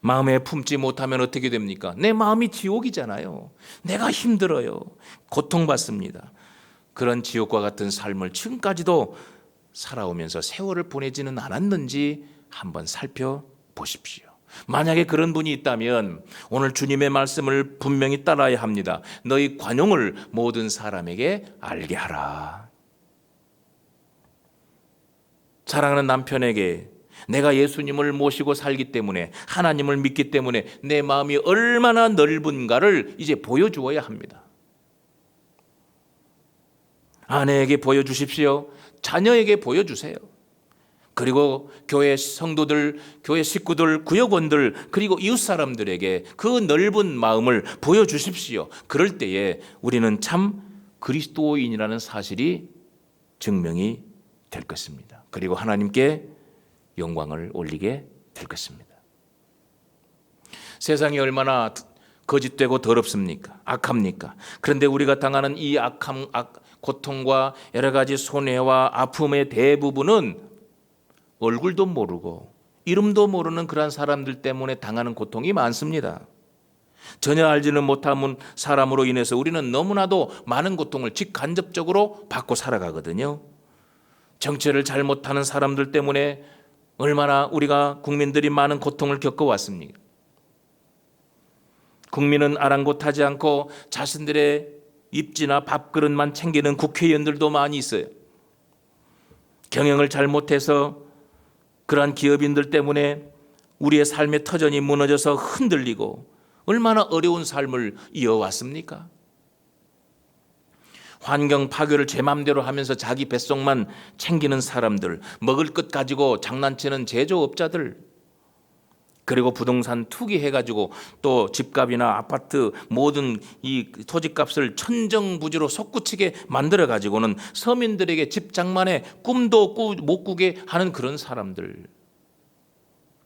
마음에 품지 못하면 어떻게 됩니까? 내 마음이 지옥이잖아요. 내가 힘들어요. 고통받습니다. 그런 지옥과 같은 삶을 지금까지도 살아오면서 세월을 보내지는 않았는지 한번 살펴보십시오. 만약에 그런 분이 있다면 오늘 주님의 말씀을 분명히 따라야 합니다. 너희 관용을 모든 사람에게 알게 하라. 사랑하는 남편에게 내가 예수님을 모시고 살기 때문에, 하나님을 믿기 때문에 내 마음이 얼마나 넓은가를 이제 보여주어야 합니다. 아내에게 보여주십시오. 자녀에게 보여주세요. 그리고 교회 성도들, 교회 식구들, 구역원들, 그리고 이웃 사람들에게 그 넓은 마음을 보여주십시오. 그럴 때에 우리는 참 그리스도인이라는 사실이 증명이 될 것입니다. 그리고 하나님께 영광을 올리게 될 될 것입니다. 세상이 얼마나 거짓되고 더럽습니까? 악합니까? 그런데 우리가 당하는 이 고통과 여러 가지 손해와 아픔의 대부분은 얼굴도 모르고 이름도 모르는 그러한 사람들 때문에 당하는 고통이 많습니다. 전혀 알지는 못하는 사람으로 인해서 우리는 너무나도 많은 고통을 직간접적으로 받고 살아가거든요. 정체를 잘 못하는 사람들 때문에 얼마나 우리가 국민들이 많은 고통을 겪어왔습니까? 국민은 아랑곳하지 않고 자신들의 입지나 밥그릇만 챙기는 국회의원들도 많이 있어요. 경영을 잘못해서 그러한 기업인들 때문에 우리의 삶의 터전이 무너져서 흔들리고 얼마나 어려운 삶을 이어왔습니까? 환경 파괴를 제 맘대로 하면서 자기 뱃속만 챙기는 사람들, 먹을 것 가지고 장난치는 제조업자들, 그리고 부동산 투기해가지고 또 집값이나 아파트 모든 이 토지값을 천정부지로 솟구치게 만들어가지고는 서민들에게 집 장만에 꿈도 못 꾸게 하는 그런 사람들,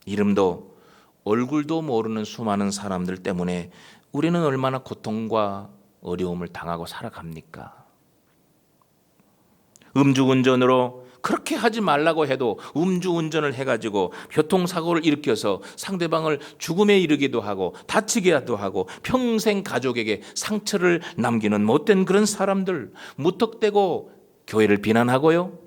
이름도 얼굴도 모르는 수많은 사람들 때문에 우리는 얼마나 고통과 어려움을 당하고 살아갑니까? 음주운전으로 그렇게 하지 말라고 해도 음주운전을 해가지고 교통사고를 일으켜서 상대방을 죽음에 이르기도 하고 다치게도 하고 평생 가족에게 상처를 남기는 못된 그런 사람들, 무턱대고 교회를 비난하고요,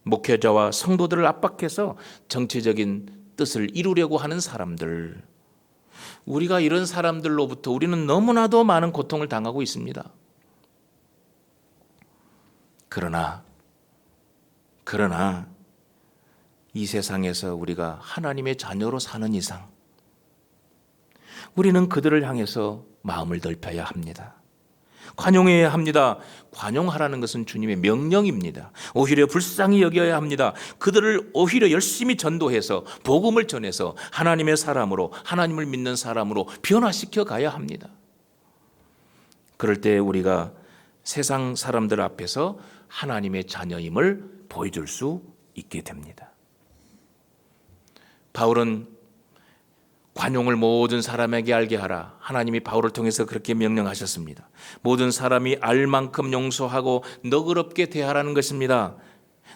목회자와 성도들을 압박해서 정치적인 뜻을 이루려고 하는 사람들, 우리가 이런 사람들로부터 우리는 너무나도 많은 고통을 당하고 있습니다. 그러나 이 세상에서 우리가 하나님의 자녀로 사는 이상 우리는 그들을 향해서 마음을 넓혀야 합니다. 관용해야 합니다. 관용하라는 것은 주님의 명령입니다. 오히려 불쌍히 여겨야 합니다. 그들을 오히려 열심히 전도해서 복음을 전해서 하나님의 사람으로, 하나님을 믿는 사람으로 변화시켜 가야 합니다. 그럴 때 우리가 세상 사람들 앞에서 하나님의 자녀임을 보여줄 수 있게 됩니다. 바울은 관용을 모든 사람에게 알게 하라. 하나님이 바울을 통해서 그렇게 명령하셨습니다. 모든 사람이 알 만큼 용서하고 너그럽게 대하라는 것입니다.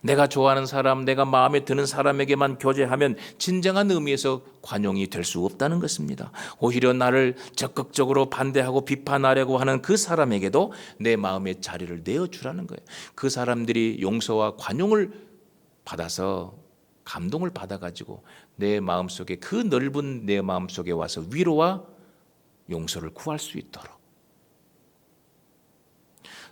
내가 좋아하는 사람, 내가 마음에 드는 사람에게만 교제하면 진정한 의미에서 관용이 될 수 없다는 것입니다. 오히려 나를 적극적으로 반대하고 비판하려고 하는 그 사람에게도 내 마음의 자리를 내어주라는 거예요. 그 사람들이 용서와 관용을 받아서 감동을 받아가지고 내 마음속에, 그 넓은 내 마음속에 와서 위로와 용서를 구할 수 있도록,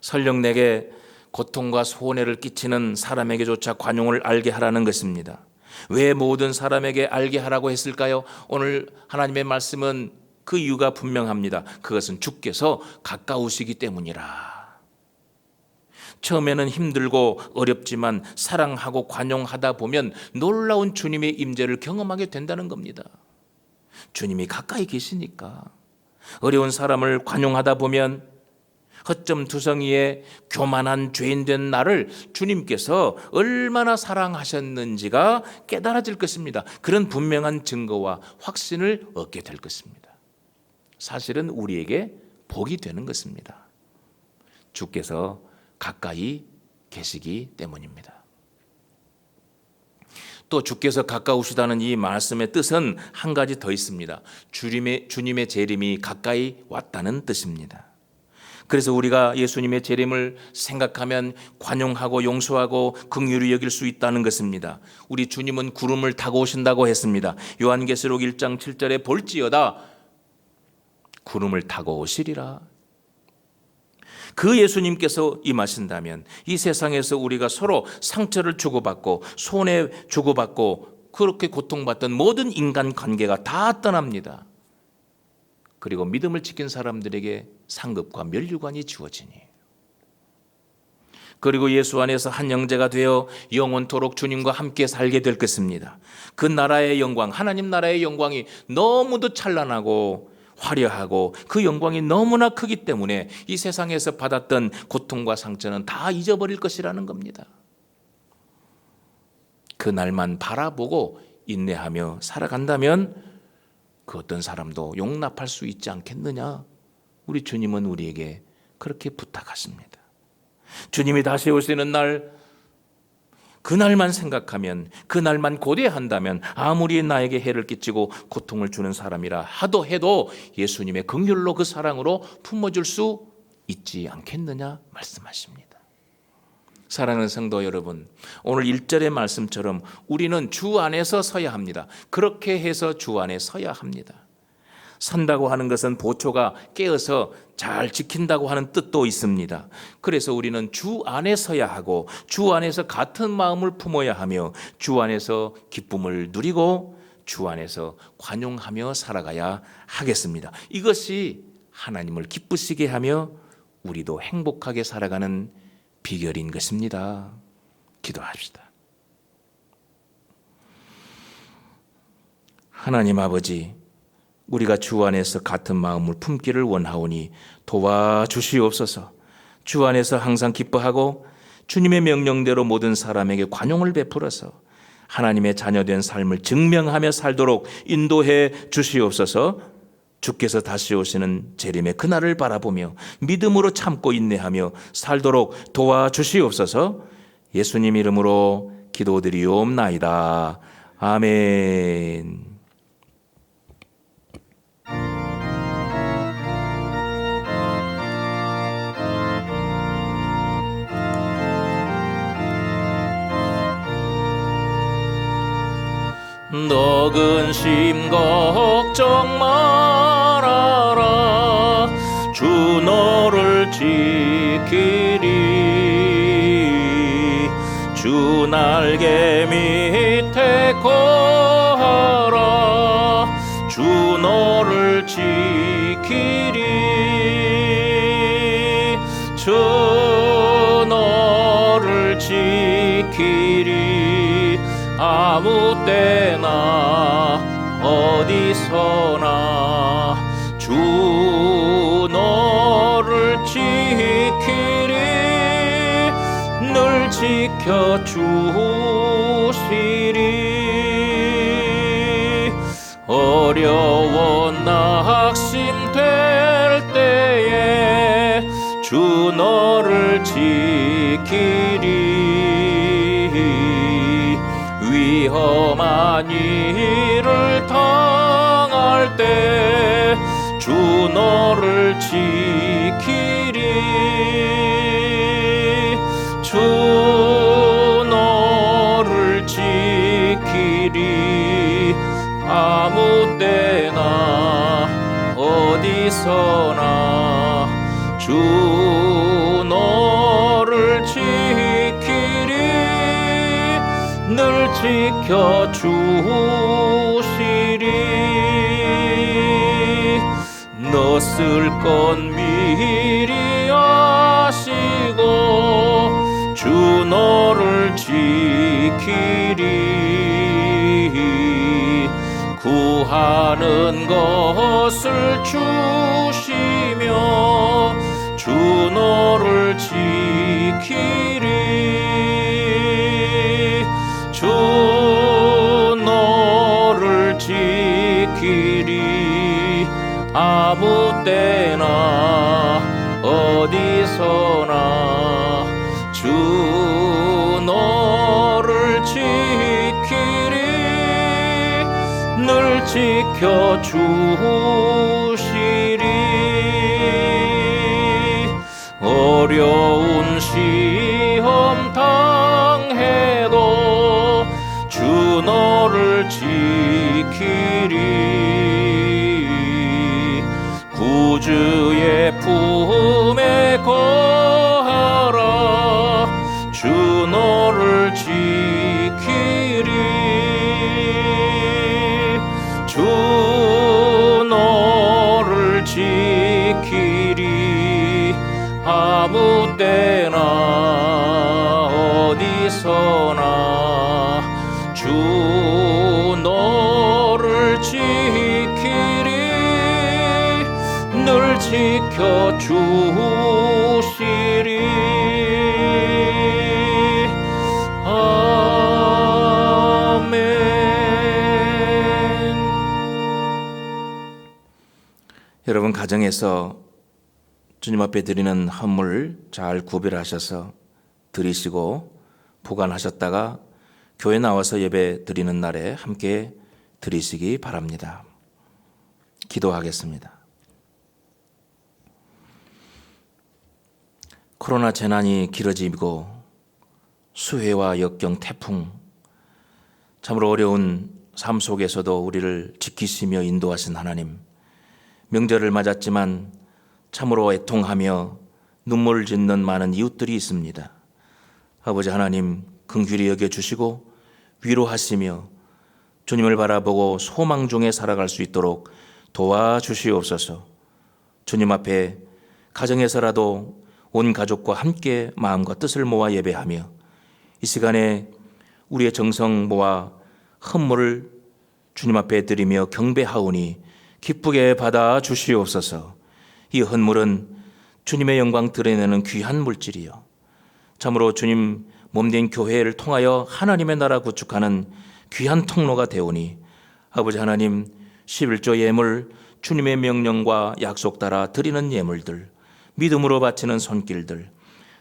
설령 내게 고통과 손해를 끼치는 사람에게조차 관용을 알게 하라는 것입니다. 왜 모든 사람에게 알게 하라고 했을까요? 오늘 하나님의 말씀은 그 이유가 분명합니다. 그것은 주께서 가까우시기 때문이라. 처음에는 힘들고 어렵지만 사랑하고 관용하다 보면 놀라운 주님의 임재를 경험하게 된다는 겁니다. 주님이 가까이 계시니까. 어려운 사람을 관용하다 보면 허점투성이의 교만한 죄인된 나를 주님께서 얼마나 사랑하셨는지가 깨달아질 것입니다. 그런 분명한 증거와 확신을 얻게 될 것입니다. 사실은 우리에게 복이 되는 것입니다. 주께서 가까이 계시기 때문입니다. 또 주께서 가까우시다는 이 말씀의 뜻은 한 가지 더 있습니다. 주님의 재림이 가까이 왔다는 뜻입니다. 그래서 우리가 예수님의 재림을 생각하면 관용하고 용서하고 긍휼히 여길 수 있다는 것입니다. 우리 주님은 구름을 타고 오신다고 했습니다. 요한계시록 1장 7절에 볼지어다 구름을 타고 오시리라. 그 예수님께서 임하신다면 이 세상에서 우리가 서로 상처를 주고받고 손해 주고받고 그렇게 고통받던 모든 인간관계가 다 떠납니다. 그리고 믿음을 지킨 사람들에게 상급과 면류관이 주어지니, 그리고 예수 안에서 한 형제가 되어 영원토록 주님과 함께 살게 될 것입니다. 그 나라의 영광, 하나님 나라의 영광이 너무도 찬란하고 화려하고 그 영광이 너무나 크기 때문에 이 세상에서 받았던 고통과 상처는 다 잊어버릴 것이라는 겁니다. 그 날만 바라보고 인내하며 살아간다면 그 어떤 사람도 용납할 수 있지 않겠느냐? 우리 주님은 우리에게 그렇게 부탁하십니다. 주님이 다시 오시는 날, 그날만 생각하면, 그날만 고대한다면 아무리 나에게 해를 끼치고 고통을 주는 사람이라 하도 해도 예수님의 긍휼로 그 사랑으로 품어줄 수 있지 않겠느냐 말씀하십니다. 사랑하는 성도 여러분, 오늘 1절의 말씀처럼 우리는 주 안에서 서야 합니다. 그렇게 해서 주 안에 서야 합니다. 선다고 하는 것은 보초가 깨어서 잘 지킨다고 하는 뜻도 있습니다. 그래서 우리는 주 안에 서야 하고 주 안에서 같은 마음을 품어야 하며 주 안에서 기쁨을 누리고 주 안에서 관용하며 살아가야 하겠습니다. 이것이 하나님을 기쁘시게 하며 우리도 행복하게 살아가는 비결인 것입니다. 기도합시다. 하나님 아버지, 우리가 주 안에서 같은 마음을 품기를 원하오니 도와주시옵소서. 주 안에서 항상 기뻐하고 주님의 명령대로 모든 사람에게 관용을 베풀어서 하나님의 자녀된 삶을 증명하며 살도록 인도해 주시옵소서. 주께서 다시 오시는 재림의 그날을 바라보며 믿음으로 참고 인내하며 살도록 도와주시옵소서. 예수님 이름으로 기도드리옵나이다. 아멘. 너 근심 걱정 말아라. 주 너를 지키리. 주 날개 밑에 거하라. 주 너를 지키리. 주 너를 지키리. 아무 때나 어디서나 주 너를 지키리. 늘 지켜주시리. 어려워 낙심될 때에 주 너를 지키리. 위험한 일을 당할 때 주 너를 지키리. 주 너를 지키리. 아무 때나 어디서나 주 너를 지키리. 늘 지켜주시리. 너 쓸 건 미리 아시고 주 너를 지키리. 구하는 것을 주시며 주 너를 지키리. 주 너를 지키리. 아무 때나 어디서나 주 너를 지키리. 늘 지켜주시리. 어려운 시험 당해도 주 너를 지키리. 구주의 품에 거하라. 주 너를 지키리. 주 너를 지키리. 아무 때나 어디서나 주 너를 지키리. 늘 지켜주시리. 아멘. 가정에서 주님 앞에 드리는 헌물 잘 구별하셔서 드리시고 보관하셨다가 교회 나와서 예배 드리는 날에 함께 드리시기 바랍니다. 기도하겠습니다. 코로나 재난이 길어지고 수해와 역경, 태풍, 참으로 어려운 삶 속에서도 우리를 지키시며 인도하신 하나님, 명절을 맞았지만 참으로 애통하며 눈물 짓는 많은 이웃들이 있습니다. 아버지 하나님, 긍휼히 여겨주시고 위로하시며 주님을 바라보고 소망 중에 살아갈 수 있도록 도와주시옵소서. 주님 앞에 가정에서라도 온 가족과 함께 마음과 뜻을 모아 예배하며 이 시간에 우리의 정성 모아 헌물을 주님 앞에 드리며 경배하오니 기쁘게 받아 주시옵소서. 이 헌물은 주님의 영광 드러내는 귀한 물질이요, 참으로 주님 몸된 교회를 통하여 하나님의 나라 구축하는 귀한 통로가 되오니 아버지 하나님, 11조 예물, 주님의 명령과 약속 따라 드리는 예물들, 믿음으로 바치는 손길들,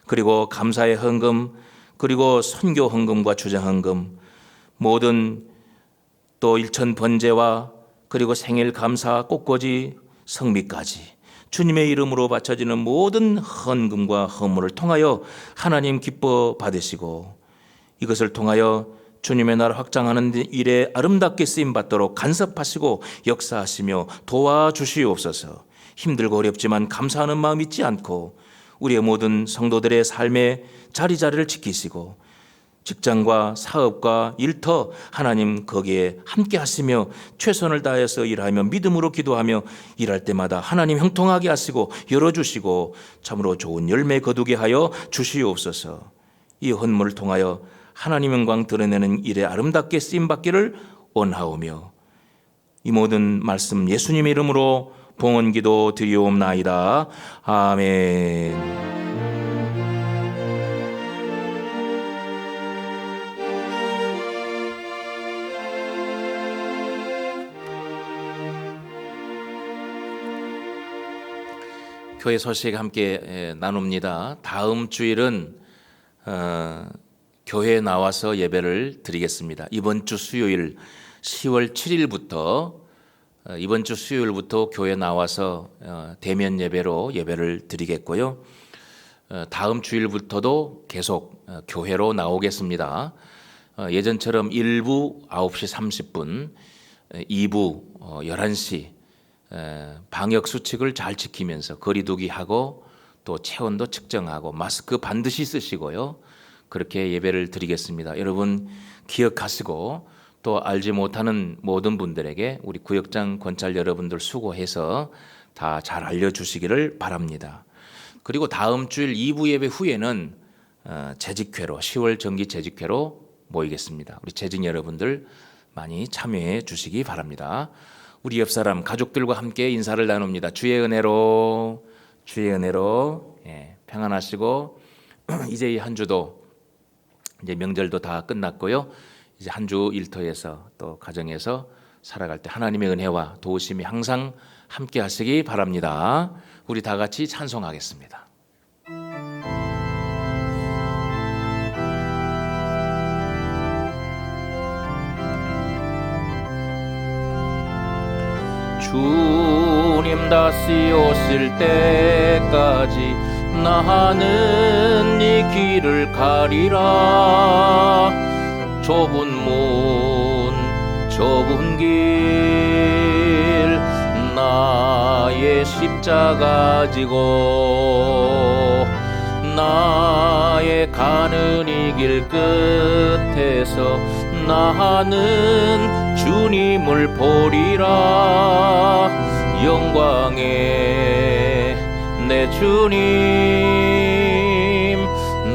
그리고 감사의 헌금, 그리고 선교 헌금과 주장 헌금, 모든 또 일천 번제와 그리고 생일 감사, 꽃꽂이, 성미까지 주님의 이름으로 바쳐지는 모든 헌금과 헌물을 통하여 하나님 기뻐 받으시고 이것을 통하여 주님의 나라 확장하는 일에 아름답게 쓰임받도록 간섭하시고 역사하시며 도와주시옵소서. 힘들고 어렵지만 감사하는 마음 잊지 않고 우리의 모든 성도들의 삶의 자리자리를 지키시고 직장과 사업과 일터 하나님 거기에 함께 하시며 최선을 다해서 일하며 믿음으로 기도하며 일할 때마다 하나님 형통하게 하시고 열어주시고 참으로 좋은 열매 거두게 하여 주시옵소서. 이 헌물을 통하여 하나님 영광 드러내는 일에 아름답게 쓰임받기를 원하오며 이 모든 말씀 예수님의 이름으로 봉헌기도 드리옵나이다. 아멘. 교회 소식 함께 나눕니다. 다음 주일은 교회에 나와서 예배를 드리겠습니다. 이번 주 수요일 10월 7일부터 이번 주 수요일부터 교회에 나와서 대면 예배로 예배를 드리겠고요. 다음 주일부터도 계속 교회로 나오겠습니다. 예전처럼 1부 9시 30분, 2부 11시 방역 수칙을 잘 지키면서 거리두기 하고 또 체온도 측정하고 마스크 반드시 쓰시고요. 그렇게 예배를 드리겠습니다. 여러분 기억하시고 또 알지 못하는 모든 분들에게 우리 구역장 권찰 여러분들 수고해서 다 잘 알려주시기를 바랍니다. 그리고 다음 주일 2부 예배 후에는 재직회로 10월 정기 재직회로 모이겠습니다. 우리 재직 여러분들 많이 참여해 주시기 바랍니다. 우리 옆 사람 가족들과 함께 인사를 나눕니다. 주의 은혜로 평안하시고 이제 이 한 주도 이제 명절도 다 끝났고요. 이제 한 주 일터에서 또 가정에서 살아갈 때 하나님의 은혜와 도우심이 항상 함께 하시기 바랍니다. 우리 다 같이 찬송하겠습니다. 주님 다시 오실 때까지 나는 이 길을 가리라. 좁은 문 좁은 길 나의 십자가 지고 나의 가는 이 길 끝에서 나는 주님을 보리라. 영광의 내 주님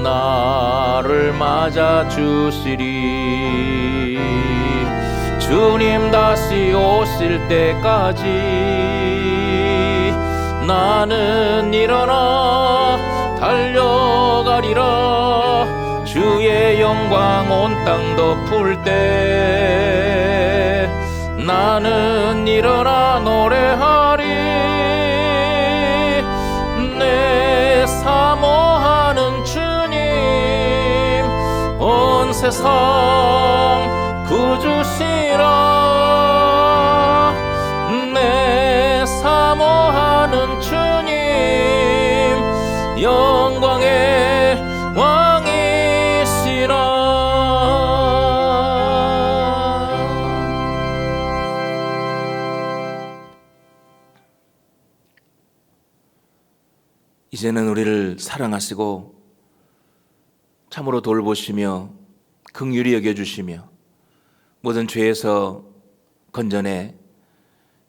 나를 맞아 주시리. 주님 다시 오실 때까지 나는 일어나 달려가리라. 주의 영광 온 땅 덮을 때 나는 일어나 노래하리. 세상 구주시라 내 사모하는 주님 영광의 왕이시라. 이제는 우리를 사랑하시고 참으로 돌보시며 긍휼히 여겨주시며 모든 죄에서 건져내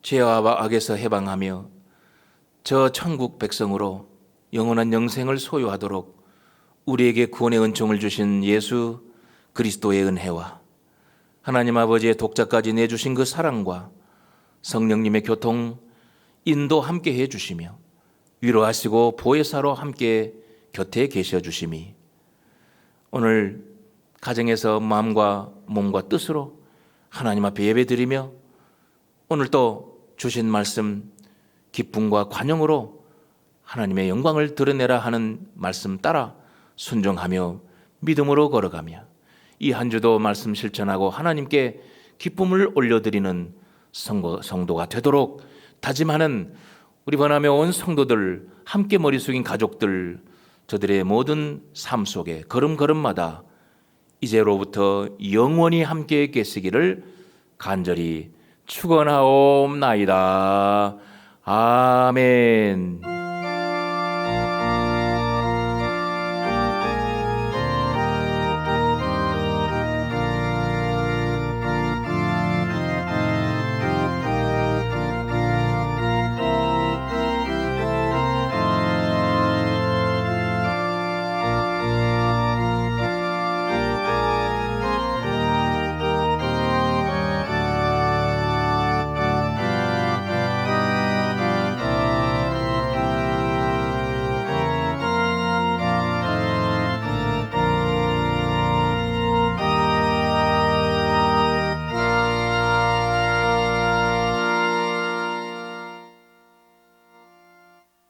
죄와 악에서 해방하며 저 천국 백성으로 영원한 영생을 소유하도록 우리에게 구원의 은총을 주신 예수 그리스도의 은혜와 하나님 아버지의 독자까지 내주신 그 사랑과 성령님의 교통, 인도 함께 해주시며 위로하시고 보혜사로 함께 곁에 계셔 주심이 오늘 가정에서 마음과 몸과 뜻으로 하나님 앞에 예배드리며 오늘 또 주신 말씀 기쁨과 관용으로 하나님의 영광을 드러내라 하는 말씀 따라 순종하며 믿음으로 걸어가며 이 한 주도 말씀 실천하고 하나님께 기쁨을 올려드리는 성도가 되도록 다짐하는 우리 번하며 온 성도들 함께 머리 숙인 가족들 저들의 모든 삶 속에 걸음걸음마다 이제로부터 영원히 함께 계시기를 간절히 축원하옵나이다. 아멘.